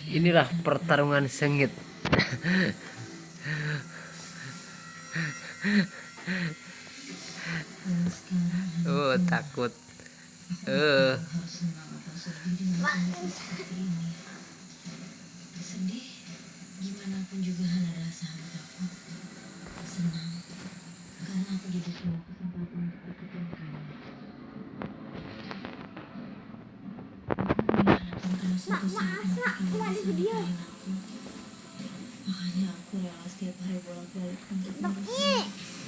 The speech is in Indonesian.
Inilah pertarungan sengit. Oh, takut. Sedih, gimana pun juga Han adalah sahabat aku. Senang, karena aku jadi punya kesempatan untuk deketin kamu. Karena suatu saat nanti kamu bisa nikahin aku. Makanya aku rela setiap hari bolak-balik untuk ngurus kamu.